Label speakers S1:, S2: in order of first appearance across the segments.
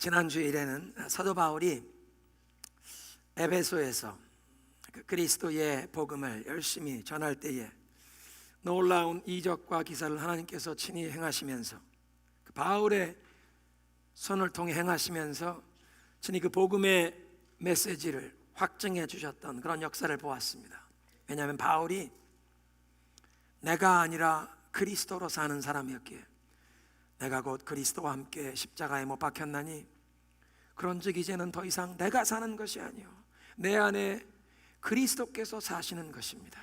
S1: 지난 주일에는 사도 바울이 에베소에서 그리스도의 복음을 열심히 전할 때에 놀라운 이적과 기사를 하나님께서 친히 행하시면서 그 바울의 손을 통해 행하시면서 친히 그 복음의 메시지를 확증해 주셨던 그런 역사를 보았습니다. 왜냐하면 바울이 내가 아니라 그리스도로 사는 사람이었기에 내가 곧 그리스도와 함께 십자가에 못 박혔나니 그런즉 이제는 더 이상 내가 사는 것이 아니요 내 안에 그리스도께서 사시는 것입니다.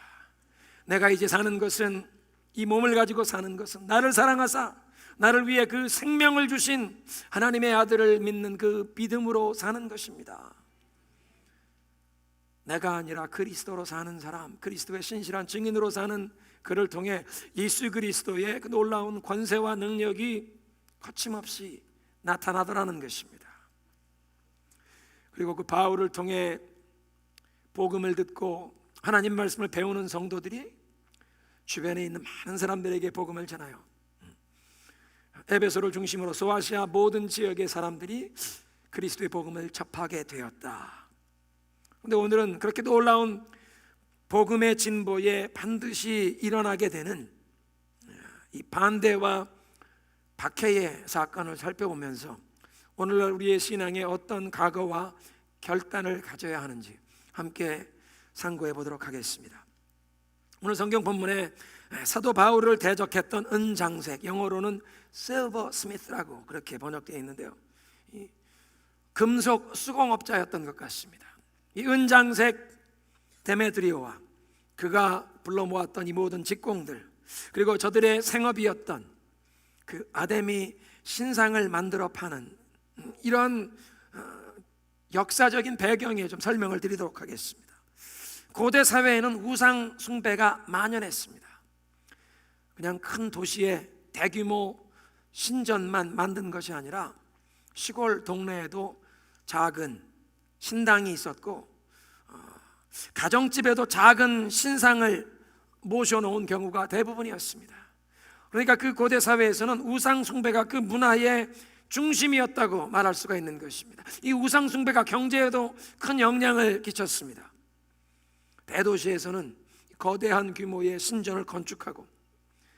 S1: 내가 이제 사는 것은, 이 몸을 가지고 사는 것은 나를 사랑하사 나를 위해 그 생명을 주신 하나님의 아들을 믿는 그 믿음으로 사는 것입니다. 내가 아니라 그리스도로 사는 사람, 그리스도의 신실한 증인으로 사는 그를 통해 예수 그리스도의 그 놀라운 권세와 능력이 거침없이 나타나더라는 것입니다. 그리고 그 바울을 통해 복음을 듣고 하나님 말씀을 배우는 성도들이 주변에 있는 많은 사람들에게 복음을 전하여 에베소를 중심으로 소아시아 모든 지역의 사람들이 그리스도의 복음을 접하게 되었다. 그런데 오늘은 그렇게 놀라운 복음의 진보에 반드시 일어나게 되는 이 반대와 박해의 사건을 살펴보면서 오늘날 우리의 신앙에 어떤 각오와 결단을 가져야 하는지 함께 상고해 보도록 하겠습니다. 오늘 성경 본문에 사도 바울을 대적했던 은장색, 영어로는 silversmith라고 그렇게 번역되어 있는데요, 이 금속 수공업자였던 것 같습니다. 이 은장색 데메드리오와 그가 불러 모았던 이 모든 직공들, 그리고 저들의 생업이었던 그 아데미 신상을 만들어 파는 이런 역사적인 배경에 좀 설명을 드리도록 하겠습니다. 고대 사회에는 우상 숭배가 만연했습니다. 그냥 큰 도시에 대규모 신전만 만든 것이 아니라 시골 동네에도 작은 신당이 있었고 가정집에도 작은 신상을 모셔놓은 경우가 대부분이었습니다. 그러니까 그 고대 사회에서는 우상 숭배가 그 문화의 중심이었다고 말할 수가 있는 것입니다. 이 우상 숭배가 경제에도 큰 영향을 끼쳤습니다. 대도시에서는 거대한 규모의 신전을 건축하고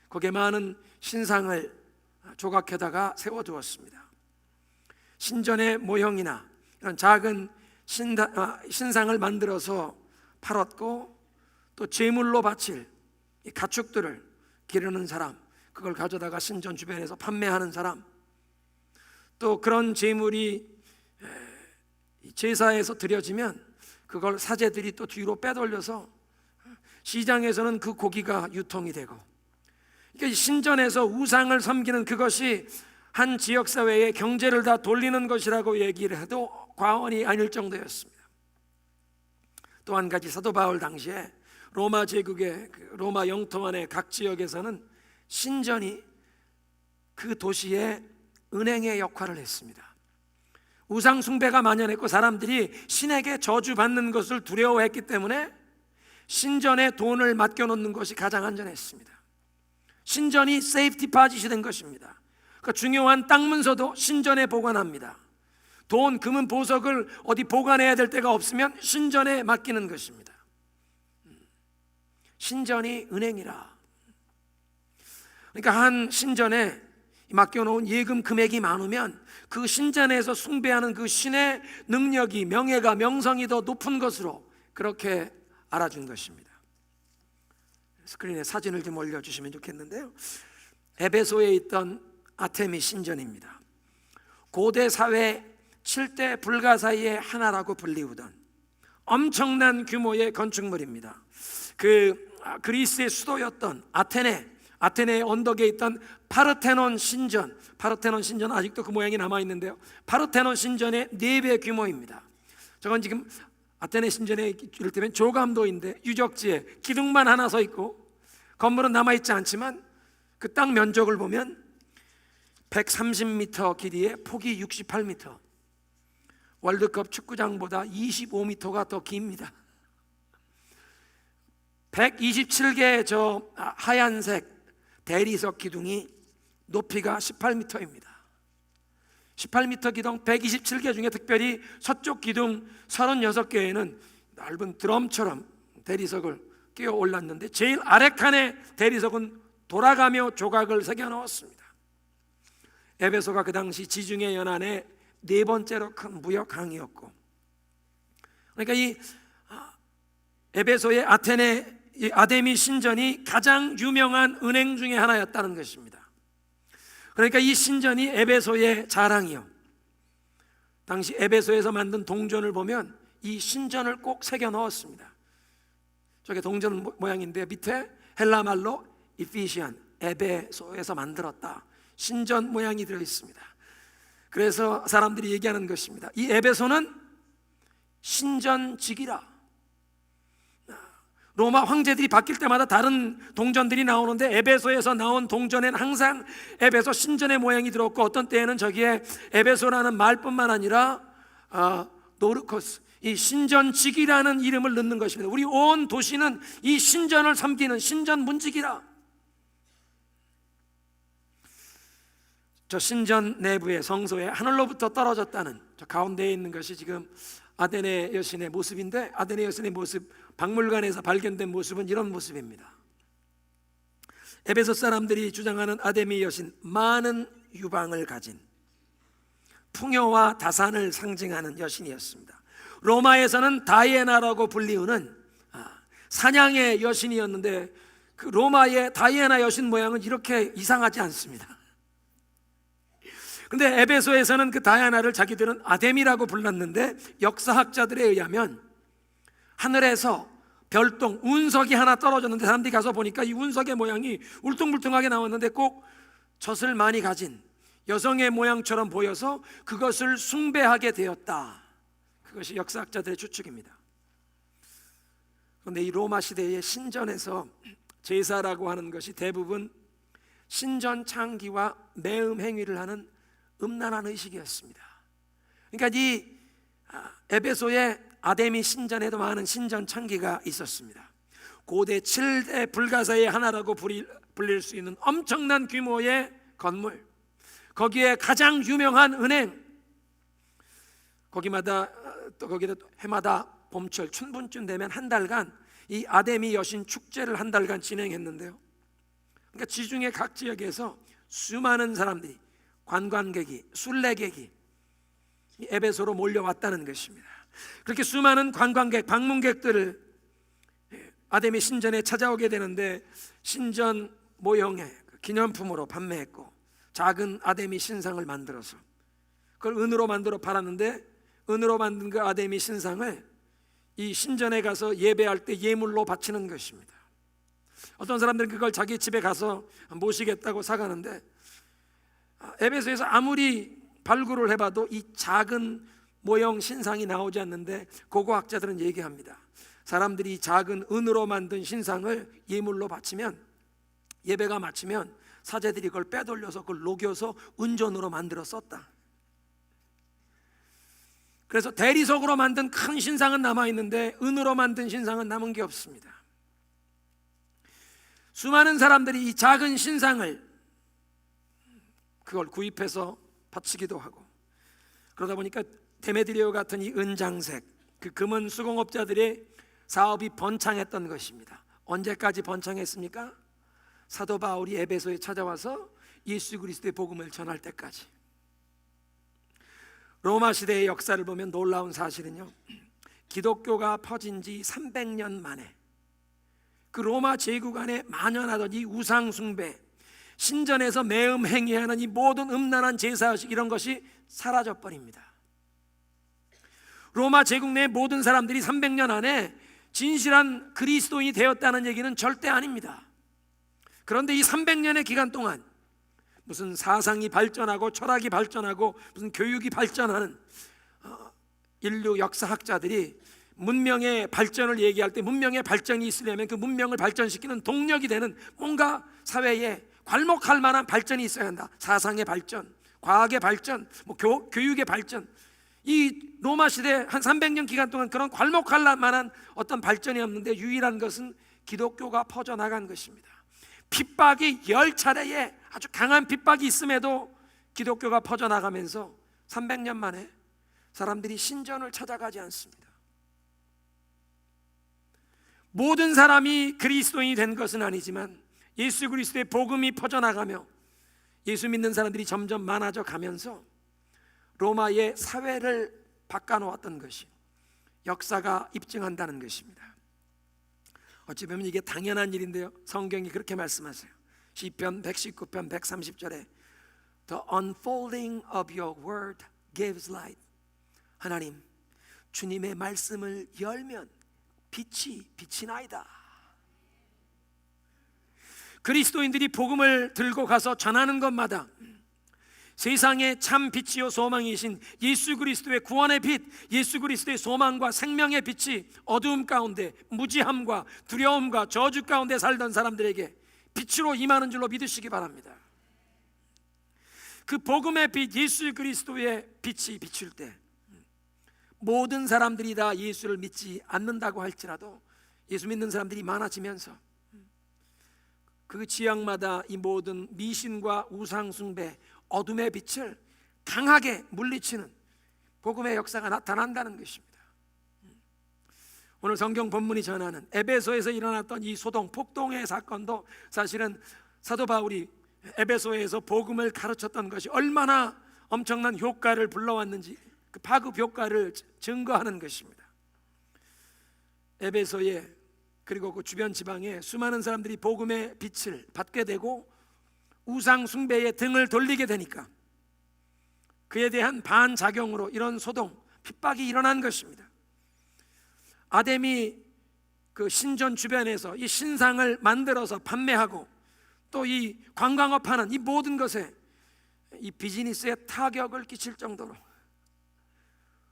S1: 거기에 많은 신상을 조각해다가 세워두었습니다. 신전의 모형이나 이런 작은 신상을 만들어서 팔았고, 또 제물로 바칠 이 가축들을 기르는 사람, 그걸 가져다가 신전 주변에서 판매하는 사람, 또 그런 제물이 제사에서 드려지면 그걸 사제들이 또 뒤로 빼돌려서 시장에서는 그 고기가 유통이 되고, 그러니까 신전에서 우상을 섬기는 그것이 한 지역사회의 경제를 다 돌리는 것이라고 얘기를 해도 과언이 아닐 정도였습니다. 또 한 가지, 사도 바울 당시에 로마 제국의 로마 영토 안의 각 지역에서는 신전이 그 도시의 은행의 역할을 했습니다. 우상 숭배가 만연했고 사람들이 신에게 저주받는 것을 두려워했기 때문에 신전에 돈을 맡겨놓는 것이 가장 안전했습니다. 신전이 세이프티 파짓이 된 것입니다. 그러니까 중요한 땅 문서도 신전에 보관합니다. 돈, 금은, 보석을 어디 보관해야 될 데가 없으면 신전에 맡기는 것입니다. 신전이 은행이라. 그러니까 한 신전에 맡겨놓은 예금 금액이 많으면 그 신전에서 숭배하는 그 신의 능력이, 명예가, 명성이 더 높은 것으로 그렇게 알아준 것입니다. 스크린에 사진을 좀 올려주시면 좋겠는데요, 에베소에 있던 아테미 신전입니다. 고대 사회 7대 불가사의의 하나라고 불리우던 엄청난 규모의 건축물입니다. 그 그리스의 수도였던 아테네의 언덕에 있던 파르테논 신전 아직도 그 모양이 남아있는데요, 파르테논 신전의 4배 규모입니다. 저건 지금 아테네 신전의 이를테면 조감도인데 유적지에 기둥만 하나 서 있고 건물은 남아있지 않지만 그 땅 면적을 보면 130m 길이에 폭이 68m, 월드컵 축구장보다 25m가 더 깁니다. 127개의 저 하얀색 대리석 기둥이 높이가 18m입니다. 18m 기둥 127개 중에 특별히 서쪽 기둥 36개에는 넓은 드럼처럼 대리석을 끼워 올랐는데 제일 아래 칸의 대리석은 돌아가며 조각을 새겨 넣었습니다. 에베소가 그 당시 지중해 연안의 네 번째로 큰 무역 강이었고, 그러니까 이 에베소의 아테네 아데미 신전이 가장 유명한 은행 중에 하나였다는 것입니다. 그러니까 이 신전이 에베소의 자랑이요, 당시 에베소에서 만든 동전을 보면 이 신전을 꼭 새겨 넣었습니다. 저게 동전 모양인데 밑에 헬라 말로 이피시안, 에베소에서 만들었다, 신전 모양이 들어 있습니다. 그래서 사람들이 얘기하는 것입니다. 이 에베소는 신전직이라. 로마 황제들이 바뀔 때마다 다른 동전들이 나오는데 에베소에서 나온 동전에는 항상 에베소 신전의 모양이 들었고, 어떤 때에는 저기에 에베소라는 말뿐만 아니라 노르코스, 이 신전직이라는 이름을 넣는 것입니다. 우리 온 도시는 이 신전을 섬기는 신전 문직이라. 저 신전 내부의 성소에 하늘로부터 떨어졌다는 저 가운데에 있는 것이 지금 아데네 여신의 모습인데, 아데네 여신의 모습, 박물관에서 발견된 모습은 이런 모습입니다. 에베소 사람들이 주장하는 아데미 여신, 많은 유방을 가진 풍요와 다산을 상징하는 여신이었습니다. 로마에서는 다이애나라고 불리우는 사냥의 여신이었는데, 그 로마의 다이애나 여신 모양은 이렇게 이상하지 않습니다. 근데 에베소에서는 그 다이아나를 자기들은 아데미라고 불렀는데, 역사학자들에 의하면 하늘에서 별똥, 운석이 하나 떨어졌는데 사람들이 가서 보니까 이 운석의 모양이 울퉁불퉁하게 나왔는데 꼭 젖을 많이 가진 여성의 모양처럼 보여서 그것을 숭배하게 되었다. 그것이 역사학자들의 추측입니다. 그런데 이 로마 시대의 신전에서 제사라고 하는 것이 대부분 신전 창기와 매음 행위를 하는 음란한 의식이었습니다. 그러니까 이 에베소의 아데미 신전에도 많은 신전 창기가 있었습니다. 고대 7대 불가사의 하나라고 불릴 수 있는 엄청난 규모의 건물, 거기에 가장 유명한 은행, 거기다 해마다 봄철 춘분쯤 되면 한 달간 이 아데미 여신 축제를 한 달간 진행했는데요, 그러니까 지중해 각 지역에서 수많은 사람들이, 관광객이, 순례객이 에베소로 몰려왔다는 것입니다. 그렇게 수많은 관광객, 방문객들을 아데미 신전에 찾아오게 되는데, 신전 모형의 기념품으로 판매했고, 작은 아데미 신상을 만들어서 그걸 은으로 만들어 팔았는데, 은으로 만든 그 아데미 신상을 이 신전에 가서 예배할 때 예물로 바치는 것입니다. 어떤 사람들은 그걸 자기 집에 가서 모시겠다고 사가는데, 에베소에서 아무리 발굴을 해봐도 이 작은 모형 신상이 나오지 않는데, 고고학자들은 얘기합니다. 사람들이 작은 은으로 만든 신상을 예물로 바치면, 예배가 마치면 사제들이 그걸 빼돌려서 그걸 녹여서 은전으로 만들어 썼다. 그래서 대리석으로 만든 큰 신상은 남아있는데 은으로 만든 신상은 남은 게 없습니다. 수많은 사람들이 이 작은 신상을 그걸 구입해서 바치기도 하고, 그러다 보니까 데메드리오 같은 이 은장색, 그 금은 수공업자들의 사업이 번창했던 것입니다. 언제까지 번창했습니까? 사도 바울이 에베소에 찾아와서 예수 그리스도의 복음을 전할 때까지. 로마 시대의 역사를 보면 놀라운 사실은요, 기독교가 퍼진 지 300년 만에 그 로마 제국 안에 만연하던 이 우상 숭배, 신전에서 매음 행위하는 이 모든 음란한 제사의식, 이런 것이 사라져 버립니다. 로마 제국 내 모든 사람들이 300년 안에 진실한 그리스도인이 되었다는 얘기는 절대 아닙니다. 그런데 이 300년의 기간 동안 무슨 사상이 발전하고 철학이 발전하고 무슨 교육이 발전하는 인류 역사학자들이 문명의 발전을 얘기할 때, 문명의 발전이 있으려면 그 문명을 발전시키는 동력이 되는 뭔가 사회에 괄목할 만한 발전이 있어야 한다. 사상의 발전, 과학의 발전, 교육의 발전. 이 로마 시대 한 300년 기간 동안 그런 괄목할 만한 어떤 발전이 없는데, 유일한 것은 기독교가 퍼져나간 것입니다. 핍박이 10차례에 아주 강한 핍박이 있음에도 기독교가 퍼져나가면서 300년 만에 사람들이 신전을 찾아가지 않습니다. 모든 사람이 그리스도인이 된 것은 아니지만 예수 그리스도의 복음이 퍼져나가며 예수 믿는 사람들이 점점 많아져 가면서 로마의 사회를 바꿔놓았던 것이 역사가 입증한다는 것입니다. 어찌 보면 이게 당연한 일인데요, 성경이 그렇게 말씀하세요. 시편 119편 130절에 The unfolding of your word gives light. 하나님, 주님의 말씀을 열면 빛이 나이다. 그리스도인들이 복음을 들고 가서 전하는 것마다 세상의 참 빛이요 소망이신 예수 그리스도의 구원의 빛, 예수 그리스도의 소망과 생명의 빛이 어두움 가운데 무지함과 두려움과 저주 가운데 살던 사람들에게 빛으로 임하는 줄로 믿으시기 바랍니다. 그 복음의 빛, 예수 그리스도의 빛이 비출 때 모든 사람들이 다 예수를 믿지 않는다고 할지라도 예수 믿는 사람들이 많아지면서 그 지역마다 이 모든 미신과 우상숭배, 어둠의 빛을 강하게 물리치는 복음의 역사가 나타난다는 것입니다. 오늘 성경 본문이 전하는 에베소에서 일어났던 이 소동, 폭동의 사건도 사실은 사도 바울이 에베소에서 복음을 가르쳤던 것이 얼마나 엄청난 효과를 불러왔는지 그 파급 효과를 증거하는 것입니다. 에베소에 그리고 그 주변 지방에 수많은 사람들이 복음의 빛을 받게 되고 우상 숭배에 등을 돌리게 되니까 그에 대한 반작용으로 이런 소동, 핍박이 일어난 것입니다. 아담이 그 신전 주변에서 이 신상을 만들어서 판매하고 또 이 관광업하는 이 모든 것에 이 비즈니스에 타격을 끼칠 정도로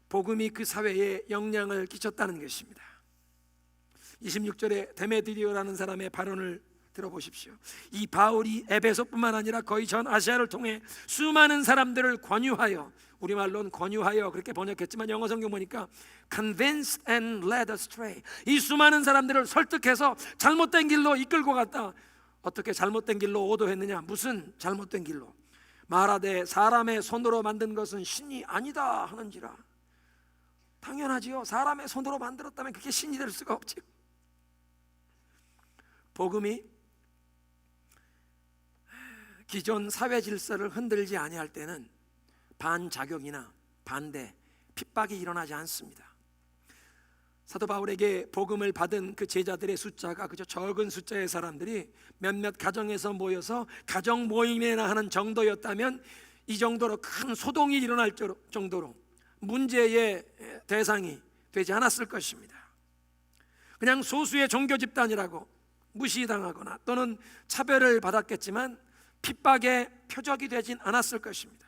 S1: 복음이 그 사회에 영향을 끼쳤다는 것입니다. 26절에 데메드리오라는 사람의 발언을 들어보십시오. 이 바울이 에베소뿐만 아니라 거의 전 아시아를 통해 수많은 사람들을 권유하여, 우리말로는 권유하여 그렇게 번역했지만 영어 성경 보니까 convinced and led astray, 이 수많은 사람들을 설득해서 잘못된 길로 이끌고 갔다. 어떻게 잘못된 길로 오도했느냐? 무슨 잘못된 길로? 말하되 사람의 손으로 만든 것은 신이 아니다 하는지라. 당연하지요. 사람의 손으로 만들었다면 그게 신이 될 수가 없지요. 복음이 기존 사회 질서를 흔들지 아니할 때는 반작용이나 반대, 핍박이 일어나지 않습니다. 사도 바울에게 복음을 받은 그 제자들의 숫자가 그저 적은 숫자의 사람들이 몇몇 가정에서 모여서 가정 모임이나 하는 정도였다면 이 정도로 큰 소동이 일어날 정도로 문제의 대상이 되지 않았을 것입니다. 그냥 소수의 종교 집단이라고 무시당하거나 또는 차별을 받았겠지만 핍박의 표적이 되진 않았을 것입니다.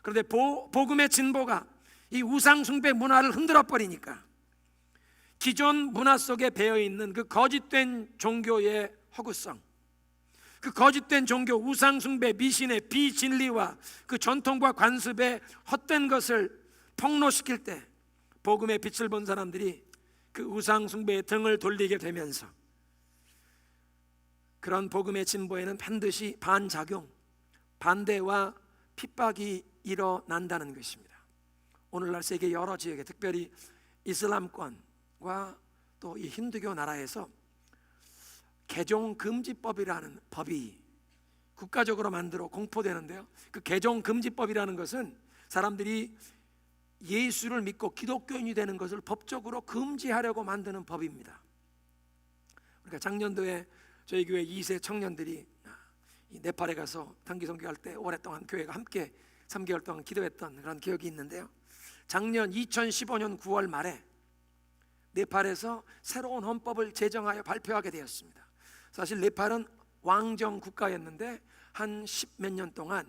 S1: 그런데 복음의 진보가 이 우상 숭배 문화를 흔들어 버리니까 기존 문화 속에 배어있는 그 거짓된 종교의 허구성, 그 거짓된 종교, 우상 숭배, 미신의 비진리와 그 전통과 관습의 헛된 것을 폭로시킬 때 복음의 빛을 본 사람들이 그 우상 숭배의 등을 돌리게 되면서 그런 복음의 진보에는 반드시 반작용, 반대와 핍박이 일어난다는 것입니다. 오늘날 세계 여러 지역에 특별히 이슬람권과 또 이 힌두교 나라에서 개종금지법이라는 법이 국가적으로 만들어 공포되는데요, 그 개종금지법이라는 것은 사람들이 예수를 믿고 기독교인이 되는 것을 법적으로 금지하려고 만드는 법입니다. 그러니까 작년도에 저희 교회 2세 청년들이 네팔에 가서 단기 선교할 때 오랫동안 교회가 함께 3개월 동안 기도했던 그런 기억이 있는데요, 작년 2015년 9월 말에 네팔에서 새로운 헌법을 제정하여 발표하게 되었습니다. 사실 네팔은 왕정 국가였는데 한 10몇 년 동안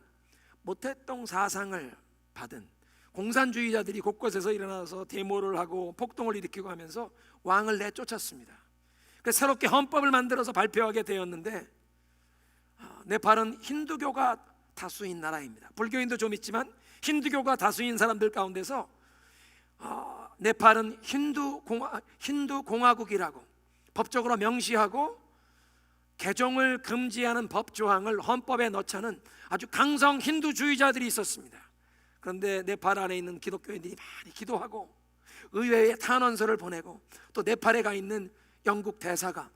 S1: 모태똥 사상을 받은 공산주의자들이 곳곳에서 일어나서 데모를 하고 폭동을 일으키고 하면서 왕을 내쫓았습니다. 그래서 새롭게 헌법을 만들어서 발표하게 되었는데 네팔은 힌두교가 다수인 나라입니다. 불교인도 좀 있지만 힌두교가 다수인 사람들 가운데서 네팔은 힌두 공화국이라고 법적으로 명시하고 개종을 금지하는 법 조항을 헌법에 넣자는 아주 강성 힌두주의자들이 있었습니다. 그런데 네팔 안에 있는 기독교인들이 많이 기도하고 의회에 탄원서를 보내고, 또 네팔에 가 있는 영국 대사가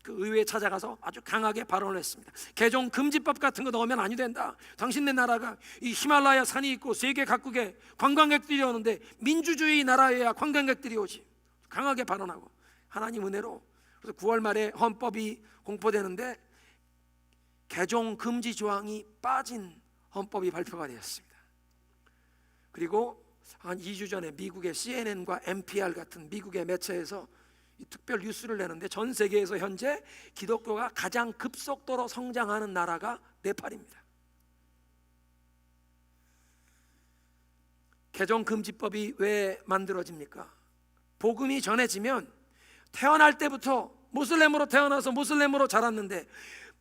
S1: 그 의회에 찾아가서 아주 강하게 발언을 했습니다. 개종 금지법 같은 거 넣으면 아니 된다. 당신네 나라가 이 히말라야 산이 있고 세계 각국에 관광객들이 오는데 민주주의 나라여야 관광객들이 오지. 강하게 발언하고, 하나님 은혜로 그래서 9월 말에 헌법이 공포되는데 개종 금지 조항이 빠진 헌법이 발표가 되었습니다. 그리고 한 2주 전에 미국의 CNN과 NPR 같은 미국의 매체에서 이 특별 뉴스를 내는데, 전 세계에서 현재 기독교가 가장 급속도로 성장하는 나라가 네팔입니다. 개종 금지법이 왜 만들어집니까? 복음이 전해지면 태어날 때부터 모슬렘으로 태어나서 모슬렘으로 자랐는데,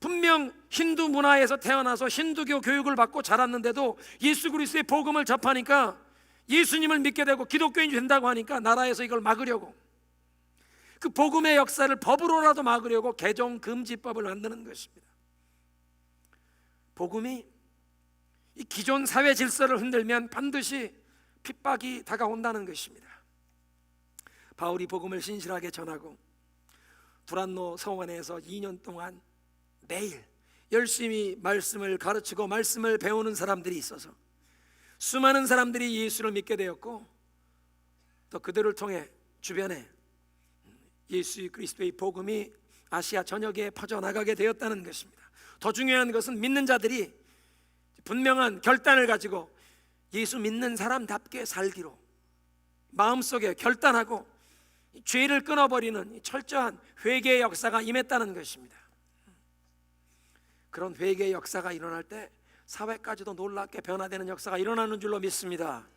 S1: 분명 힌두 문화에서 태어나서 힌두교 교육을 받고 자랐는데도 예수 그리스도의 복음을 접하니까 예수님을 믿게 되고 기독교인이 된다고 하니까 나라에서 이걸 막으려고, 그 복음의 역사를 법으로라도 막으려고 개종 금지법을 만드는 것입니다. 복음이 이 기존 사회 질서를 흔들면 반드시 핍박이 다가온다는 것입니다. 바울이 복음을 신실하게 전하고 두란노 성원에서 2년 동안 매일 열심히 말씀을 가르치고 말씀을 배우는 사람들이 있어서 수많은 사람들이 예수를 믿게 되었고, 또 그들을 통해 주변에 예수 그리스도의 복음이 아시아 전역에 퍼져나가게 되었다는 것입니다. 더 중요한 것은 믿는 자들이 분명한 결단을 가지고 예수 믿는 사람답게 살기로 마음속에 결단하고 죄를 끊어버리는 철저한 회개의 역사가 임했다는 것입니다. 그런 회개의 역사가 일어날 때 사회까지도 놀랍게 변화되는 역사가 일어나는 줄로 믿습니다.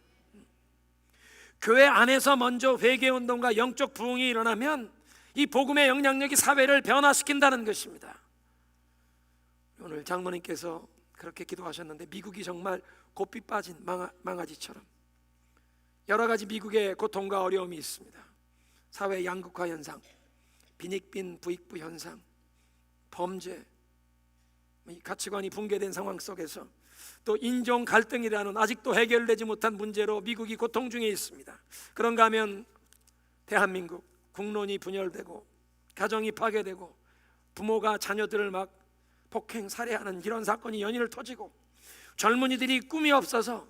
S1: 교회 안에서 먼저 회개운동과 영적 부흥이 일어나면 이 복음의 영향력이 사회를 변화시킨다는 것입니다. 오늘 장로님께서 그렇게 기도하셨는데, 미국이 정말 고삐 빠진 망아지처럼 여러 가지 미국의 고통과 어려움이 있습니다. 사회 양극화 현상, 빈익빈 부익부 현상, 범죄, 가치관이 붕괴된 상황 속에서 또 인종 갈등이라는 아직도 해결되지 못한 문제로 미국이 고통 중에 있습니다. 그런가 하면 대한민국 국론이 분열되고 가정이 파괴되고 부모가 자녀들을 막 폭행 살해하는 이런 사건이 연이을 터지고, 젊은이들이 꿈이 없어서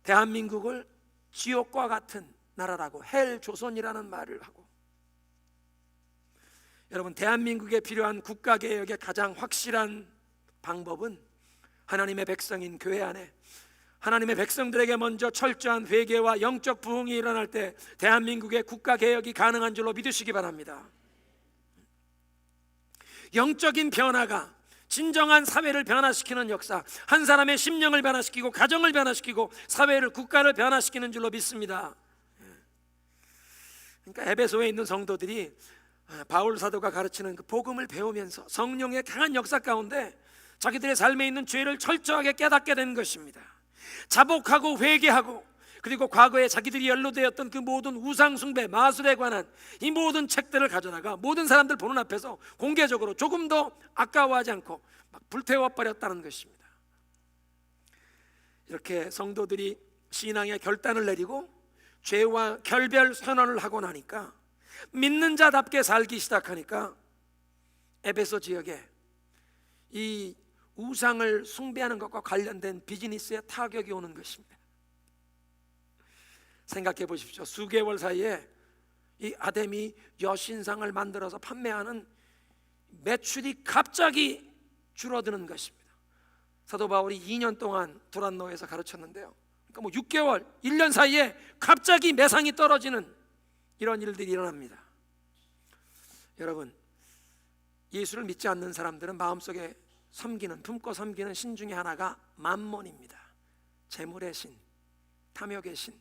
S1: 대한민국을 지옥과 같은 나라라고 헬 조선이라는 말을 하고, 여러분, 대한민국에 필요한 국가개혁의 가장 확실한 방법은 하나님의 백성인 교회 안에 하나님의 백성들에게 먼저 철저한 회개와 영적 부흥이 일어날 때 대한민국의 국가개혁이 가능한 줄로 믿으시기 바랍니다. 영적인 변화가 진정한 사회를 변화시키는 역사, 한 사람의 심령을 변화시키고 가정을 변화시키고 사회를, 국가를 변화시키는 줄로 믿습니다. 그러니까 에베소에 있는 성도들이 바울 사도가 가르치는 그 복음을 배우면서 성령의 강한 역사 가운데 자기들의 삶에 있는 죄를 철저하게 깨닫게 된 것입니다. 자복하고 회개하고, 그리고 과거에 자기들이 연루되었던 그 모든 우상 숭배, 마술에 관한 이 모든 책들을 가져다가 모든 사람들 보는 앞에서 공개적으로 조금도 아까워하지 않고 막 불태워버렸다는 것입니다. 이렇게 성도들이 신앙의 결단을 내리고 죄와 결별 선언을 하고 나니까, 믿는 자답게 살기 시작하니까 에베소 지역에 이 우상을 숭배하는 것과 관련된 비즈니스에 타격이 오는 것입니다. 생각해 보십시오. 수개월 사이에 이 아데미 여신상을 만들어서 판매하는 매출이 갑자기 줄어드는 것입니다. 사도 바울이 2년 동안 두란노에서 가르쳤는데요, 그러니까 뭐 6개월, 1년 사이에 갑자기 매상이 떨어지는 이런 일들이 일어납니다. 여러분, 예수를 믿지 않는 사람들은 마음속에 품고 섬기는 신 중에 하나가 만몬입니다. 재물의 신, 탐욕의 신,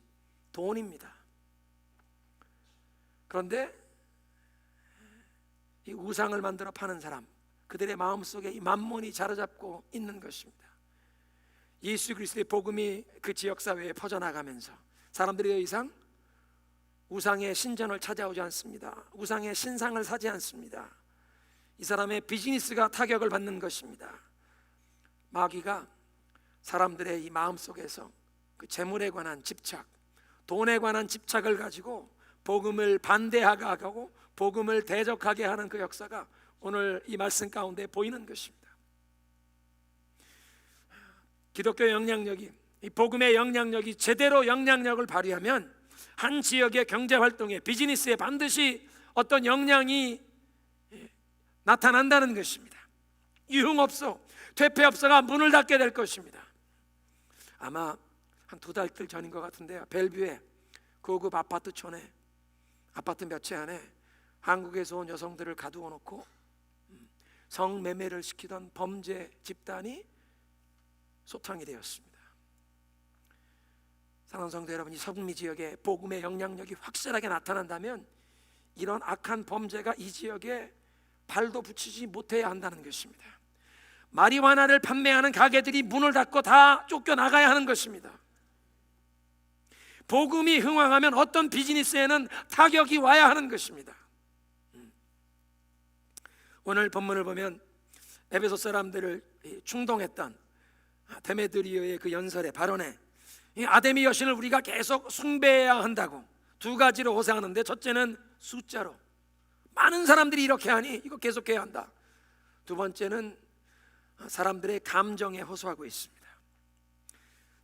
S1: 돈입니다. 그런데 이 우상을 만들어 파는 사람, 그들의 마음속에 이 만몬이 자리잡고 있는 것입니다. 예수 그리스도의 복음이 그 지역사회에 퍼져나가면서 사람들이 더 이상 우상의 신전을 찾아오지 않습니다. 우상의 신상을 사지 않습니다. 이 사람의 비즈니스가 타격을 받는 것입니다. 마귀가 사람들의 이 마음속에서 그 재물에 관한 집착, 돈에 관한 집착을 가지고 복음을 반대하고 복음을 대적하게 하는 그 역사가 오늘 이 말씀 가운데 보이는 것입니다. 기독교 영향력이, 이 복음의 영향력이 제대로 영향력을 발휘하면 한 지역의 경제활동에, 비즈니스에 반드시 어떤 영향이 나타난다는 것입니다. 유흥업소, 퇴폐업소가 문을 닫게 될 것입니다. 아마 한 2달 전인 것 같은데요, 벨뷰에 고급 아파트촌에, 아파트 몇 채 안에 한국에서 온 여성들을 가두어 놓고 성매매를 시키던 범죄 집단이 소탕이 되었습니다. 사랑하는 성도 여러분, 이 서북미 지역에 복음의 영향력이 확실하게 나타난다면 이런 악한 범죄가 이 지역에 발도 붙이지 못해야 한다는 것입니다. 마리화나를 판매하는 가게들이 문을 닫고 다 쫓겨나가야 하는 것입니다. 복음이 흥황하면 어떤 비즈니스에는 타격이 와야 하는 것입니다. 오늘 본문을 보면 에베소 사람들을 충동했던 데메드리오의 그 연설의 발언에 이 아데미 여신을 우리가 계속 숭배해야 한다고 2가지로 호소하는데, 첫째는 숫자로, 많은 사람들이 이렇게 하니 이거 계속해야 한다. 2번째는 사람들의 감정에 호소하고 있습니다.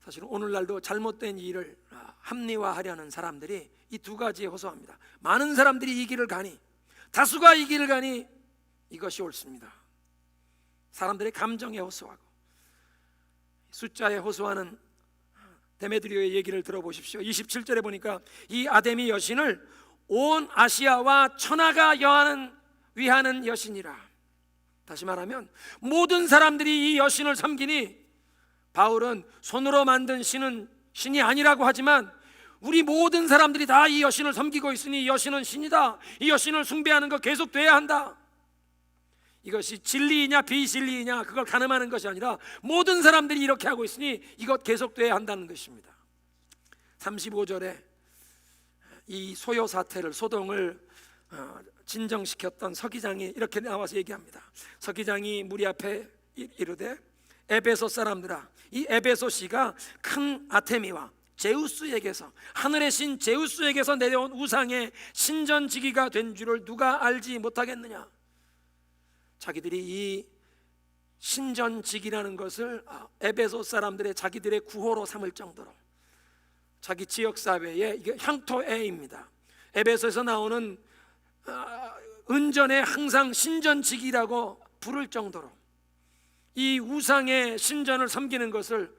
S1: 사실은 오늘날도 잘못된 일을 합리화하려는 사람들이 이 2가지에 호소합니다. 많은 사람들이 이 길을 가니, 다수가 이 길을 가니 이것이 옳습니다. 사람들의 감정에 호소하고 숫자에 호소하는 데메드리오의 얘기를 들어보십시오. 27절에 보니까 이 아데미 여신을 온 아시아와 천하가 위하는 여신이라. 다시 말하면 모든 사람들이 이 여신을 섬기니, 바울은 손으로 만든 신이 아니라고 하지만 우리 모든 사람들이 다 이 여신을 섬기고 있으니 이 여신은 신이다, 이 여신을 숭배하는 거 계속돼야 한다. 이것이 진리이냐 비진리이냐 그걸 가늠하는 것이 아니라 모든 사람들이 이렇게 하고 있으니 이것 계속돼야 한다는 것입니다. 35절에 이 소요 사태를, 소동을 진정시켰던 서기장이 이렇게 나와서 얘기합니다. 서기장이 무리 앞에 이르되, 에베소 사람들아, 이 에베소시가 큰 아테미와 제우스에게서, 하늘의 신 제우스에게서 내려온 우상의 신전지기가 된 줄을 누가 알지 못하겠느냐. 자기들이 이 신전지기라는 것을 에베소 사람들의 자기들의 구호로 삼을 정도로 자기 지역사회의 이게 향토애입니다. 에베소에서 나오는 은전에 항상 신전지기라고 부를 정도로 이 우상의 신전을 섬기는 것을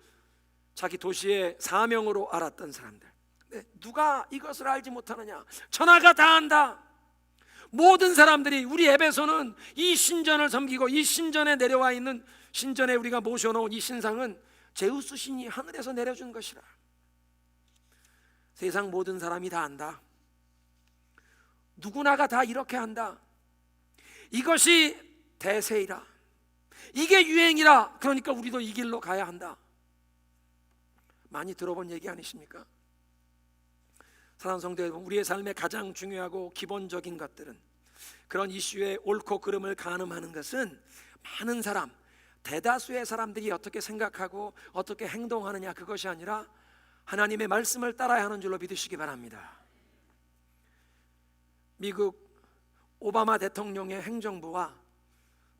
S1: 자기 도시의 사명으로 알았던 사람들. 누가 이것을 알지 못하느냐? 천하가 다 안다. 모든 사람들이, 우리 에베소는 이 신전을 섬기고 이 신전에 내려와 있는, 신전에 우리가 모셔놓은 이 신상은 제우스 신이 하늘에서 내려준 것이라. 세상 모든 사람이 다 안다. 누구나가 다 이렇게 한다. 이것이 대세이라. 이게 유행이라. 그러니까 우리도 이 길로 가야 한다. 많이 들어본 얘기 아니십니까? 사랑하는 성도 여러분, 우리의 삶에 가장 중요하고 기본적인 것들은, 그런 이슈의 옳고 그름을 가늠하는 것은 많은 사람, 대다수의 사람들이 어떻게 생각하고 어떻게 행동하느냐, 그것이 아니라 하나님의 말씀을 따라야 하는 줄로 믿으시기 바랍니다. 미국 오바마 대통령의 행정부와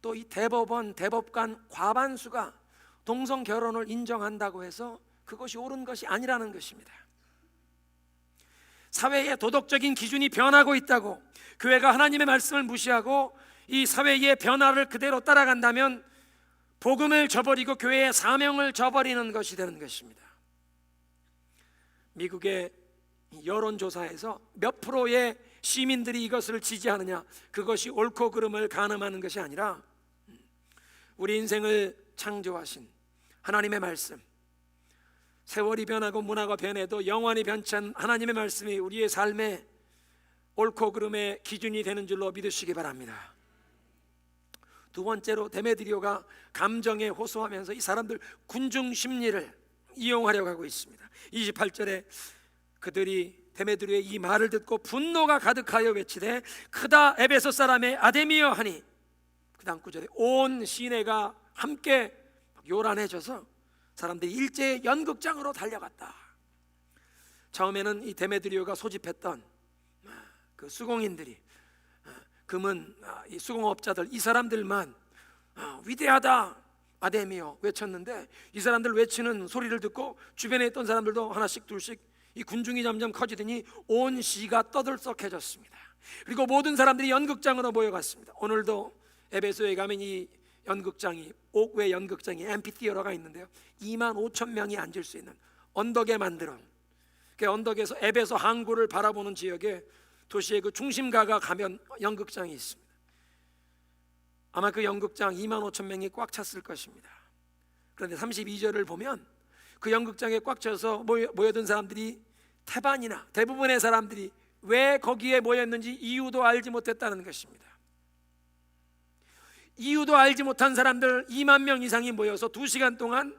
S1: 또 이 대법관 과반수가 동성 결혼을 인정한다고 해서 그것이 옳은 것이 아니라는 것입니다. 사회의 도덕적인 기준이 변하고 있다고 교회가 하나님의 말씀을 무시하고 이 사회의 변화를 그대로 따라간다면 복음을 저버리고 교회의 사명을 저버리는 것이 되는 것입니다. 미국의 여론조사에서 몇 프로의 시민들이 이것을 지지하느냐, 그것이 옳고 그름을 가늠하는 것이 아니라 우리 인생을 창조하신 하나님의 말씀, 세월이 변하고 문화가 변해도 영원히 변치 않은 하나님의 말씀이 우리의 삶의 옳고 그름의 기준이 되는 줄로 믿으시기 바랍니다. 2번째로 데메드리오가 감정에 호소하면서 이 사람들 군중 심리를 이용하려고 하고 있습니다. 28절에 그들이 데메드리오의 이 말을 듣고 분노가 가득하여 외치되, 크다 에베소 사람의 아데미여 하니, 그 다음 구절에 온 시내가 함께 요란해져서 사람들이 일제히 연극장으로 달려갔다. 처음에는 이 데메드리오가 소집했던 그 수공인들이, 금은 이 수공업자들, 이 사람들만 위대하다 아데미어 외쳤는데, 이 사람들 외치는 소리를 듣고 주변에 있던 사람들도 하나씩 둘씩 이 군중이 점점 커지더니 온 시가 떠들썩해졌습니다. 그리고 모든 사람들이 연극장으로 모여갔습니다. 오늘도 에베소에 가면 이 연극장이, 옥외 연극장이 앰피티어러가 있는데요, 25,000명이 앉을 수 있는 언덕에 만들어, 그 언덕에서 에베소 항구를 바라보는 지역에 도시의 그 중심가가 가면 연극장이 있습니다. 아마 그 연극장 25,000명이 꽉 찼을 것입니다. 그런데 32절을 보면 그 연극장에 꽉 차서 모여든 사람들이 태반이나 대부분의 사람들이 왜 거기에 모였는지 이유도 알지 못했다는 것입니다. 이유도 알지 못한 사람들 2만 명 이상이 모여서 2시간 동안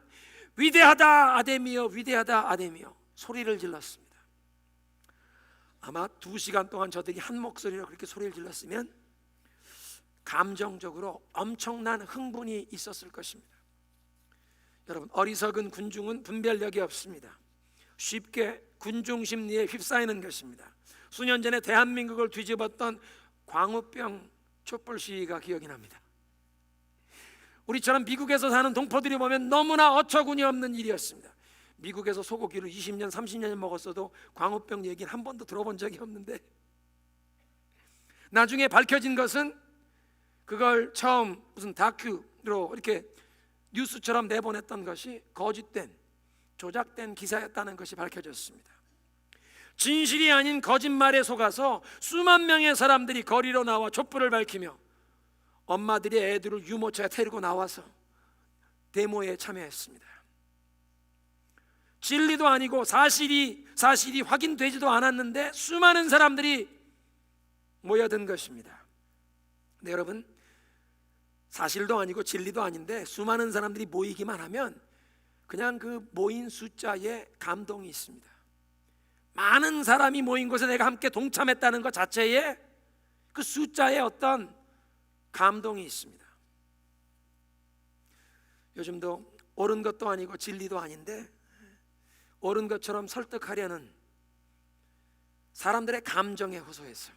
S1: 위대하다 아데미어, 위대하다 아데미어 소리를 질렀습니다. 아마 2시간 동안 저들이 한 목소리로 그렇게 소리를 질렀으면 감정적으로 엄청난 흥분이 있었을 것입니다. 여러분, 어리석은 군중은 분별력이 없습니다. 쉽게 군중 심리에 휩싸이는 것입니다. 수년 전에 대한민국을 뒤집었던 광우병 촛불 시위가 기억이 납니다. 우리처럼 미국에서 사는 동포들이 보면 너무나 어처구니 없는 일이었습니다. 미국에서 소고기를 20년, 30년 먹었어도 광우병 얘기는 한 번도 들어본 적이 없는데, 나중에 밝혀진 것은 그걸 처음 무슨 다큐로 이렇게 뉴스처럼 내보냈던 것이 거짓된, 조작된 기사였다는 것이 밝혀졌습니다. 진실이 아닌 거짓말에 속아서 수만 명의 사람들이 거리로 나와 촛불을 밝히며 엄마들이 애들을 유모차에 태우고 나와서 데모에 참여했습니다. 진리도 아니고 사실이 확인되지도 않았는데 수많은 사람들이 모여든 것입니다. 근데 여러분, 사실도 아니고 진리도 아닌데 수많은 사람들이 모이기만 하면 그냥 그 모인 숫자에 감동이 있습니다. 많은 사람이 모인 곳에 내가 함께 동참했다는 것 자체에 그 숫자에 어떤 감동이 있습니다. 요즘도 옳은 것도 아니고 진리도 아닌데 옳은 것처럼 설득하려는 사람들의 감정에 호소해서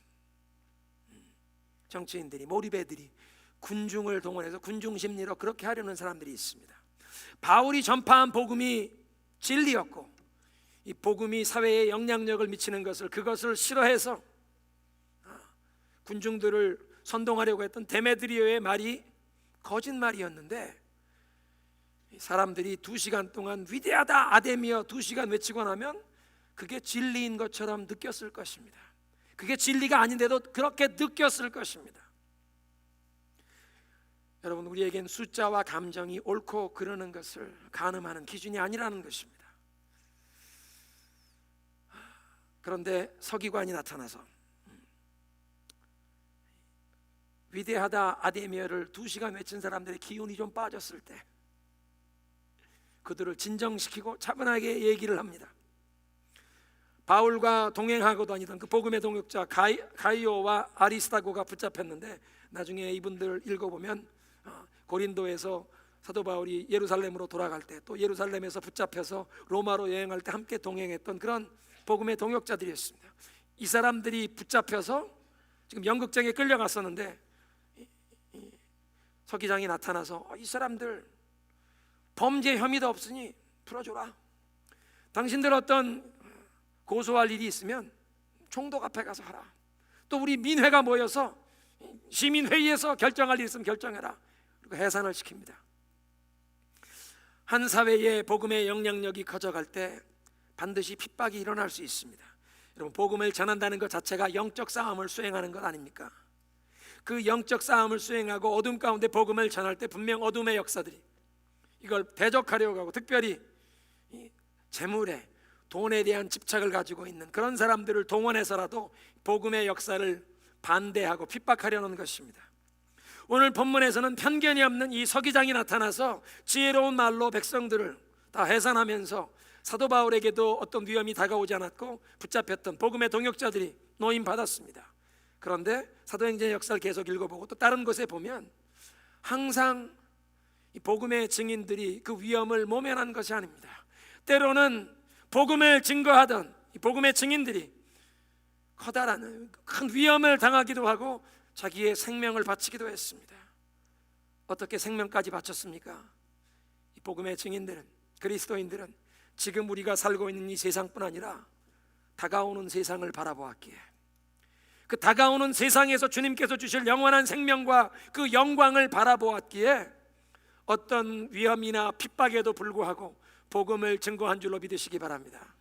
S1: 정치인들이, 몰입애들이 군중을 동원해서 군중 심리로 그렇게 하려는 사람들이 있습니다. 바울이 전파한 복음이 진리였고 이 복음이 사회에 영향력을 미치는 그것을 싫어해서 군중들을 선동하려고 했던 데메드리오의 말이 거짓말이었는데, 사람들이 2시간 동안 위대하다 아데미어 2시간 외치고 나면 그게 진리인 것처럼 느꼈을 것입니다. 그게 진리가 아닌데도 그렇게 느꼈을 것입니다. 여러분, 우리에겐 숫자와 감정이 옳고 그르는 것을 가늠하는 기준이 아니라는 것입니다. 그런데 서기관이 나타나서 위대하다 아데미어를 2시간 외친 사람들의 기운이 좀 빠졌을 때 그들을 진정시키고 차분하게 얘기를 합니다. 바울과 동행하고 다니던 그 복음의 동역자 가이오와 아리스타고가 붙잡혔는데, 나중에 이분들 읽어보면 고린도에서 사도 바울이 예루살렘으로 돌아갈 때, 또 예루살렘에서 붙잡혀서 로마로 여행할 때 함께 동행했던 그런 복음의 동역자들이었습니다. 이 사람들이 붙잡혀서 지금 연극장에 끌려갔었는데 서기장이 나타나서 이 사람들 범죄 혐의도 없으니 풀어줘라. 당신들 어떤 고소할 일이 있으면 총독 앞에 가서 하라. 또 우리 민회가 모여서 시민회의에서 결정할 일 있으면 결정해라. 그리고 해산을 시킵니다. 한 사회의 복음의 영향력이 커져갈 때 반드시 핍박이 일어날 수 있습니다. 여러분, 복음을 전한다는 것 자체가 영적 싸움을 수행하는 것 아닙니까? 그 영적 싸움을 수행하고 어둠 가운데 복음을 전할 때 분명 어둠의 역사들이 이걸 대적하려고 하고, 특별히 재물에, 돈에 대한 집착을 가지고 있는 그런 사람들을 동원해서라도 복음의 역사를 반대하고 핍박하려는 것입니다. 오늘 본문에서는 편견이 없는 이 서기장이 나타나서 지혜로운 말로 백성들을 다 해산하면서 사도 바울에게도 어떤 위험이 다가오지 않았고 붙잡혔던 복음의 동역자들이 노임받았습니다. 그런데 사도행전의 역사를 계속 읽어보고 또 다른 곳에 보면 항상 이 복음의 증인들이 그 위험을 모면한 것이 아닙니다. 때로는 복음을 증거하던 이 복음의 증인들이 커다란 큰 위험을 당하기도 하고 자기의 생명을 바치기도 했습니다. 어떻게 생명까지 바쳤습니까? 이 복음의 증인들은, 그리스도인들은 지금 우리가 살고 있는 이 세상뿐 아니라 다가오는 세상을 바라보았기에, 그 다가오는 세상에서 주님께서 주실 영원한 생명과 그 영광을 바라보았기에 어떤 위험이나 핍박에도 불구하고 복음을 증거한 줄로 믿으시기 바랍니다.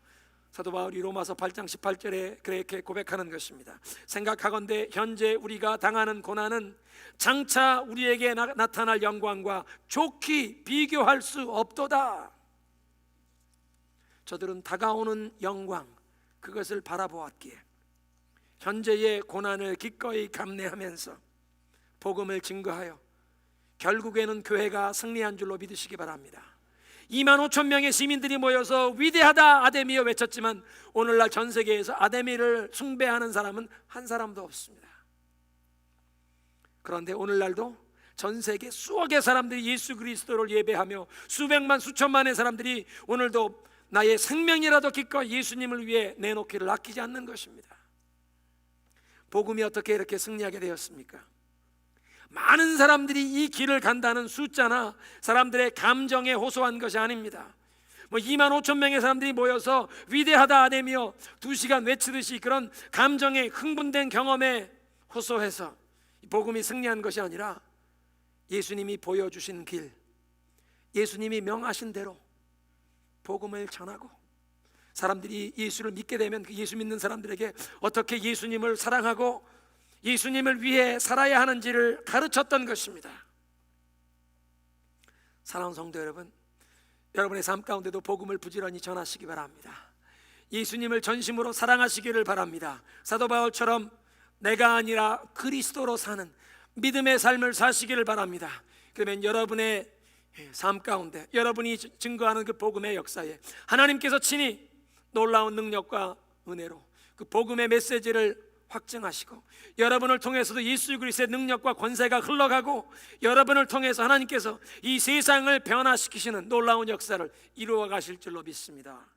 S1: 사도 바울이 로마서 8장 18절에 그렇게 고백하는 것입니다. 생각하건대 현재 우리가 당하는 고난은 장차 우리에게 나타날 영광과 좋게 비교할 수 없도다. 저들은 다가오는 영광, 그것을 바라보았기에 현재의 고난을 기꺼이 감내하면서 복음을 증거하여 결국에는 교회가 승리한 줄로 믿으시기 바랍니다. 2만 5천 명의 시민들이 모여서 위대하다 아데미여 외쳤지만 오늘날 전 세계에서 아데미를 숭배하는 사람은 한 사람도 없습니다. 그런데 오늘날도 전 세계 수억의 사람들이 예수 그리스도를 예배하며 수백만 수천만의 사람들이 오늘도 나의 생명이라도 기꺼이 예수님을 위해 내놓기를 아끼지 않는 것입니다. 복음이 어떻게 이렇게 승리하게 되었습니까? 많은 사람들이 이 길을 간다는 숫자나 사람들의 감정에 호소한 것이 아닙니다. 2만 5천 명의 사람들이 모여서 위대하다 아데미여 2시간 외치듯이 그런 감정에 흥분된 경험에 호소해서 복음이 승리한 것이 아니라 예수님이 보여주신 길, 예수님이 명하신 대로 복음을 전하고 사람들이 예수를 믿게 되면 그 예수 믿는 사람들에게 어떻게 예수님을 사랑하고 예수님을 위해 살아야 하는지를 가르쳤던 것입니다. 사랑하는 성도 여러분, 여러분의 삶 가운데도 복음을 부지런히 전하시기 바랍니다. 예수님을 전심으로 사랑하시기를 바랍니다. 사도 바울처럼 내가 아니라 그리스도로 사는 믿음의 삶을 사시기를 바랍니다. 그러면 여러분의 삶 가운데 여러분이 증거하는 그 복음의 역사에 하나님께서 친히 놀라운 능력과 은혜로 그 복음의 메시지를 확증하시고 여러분을 통해서도 예수 그리스도의 능력과 권세가 흘러가고 여러분을 통해서 하나님께서 이 세상을 변화시키시는 놀라운 역사를 이루어 가실 줄로 믿습니다.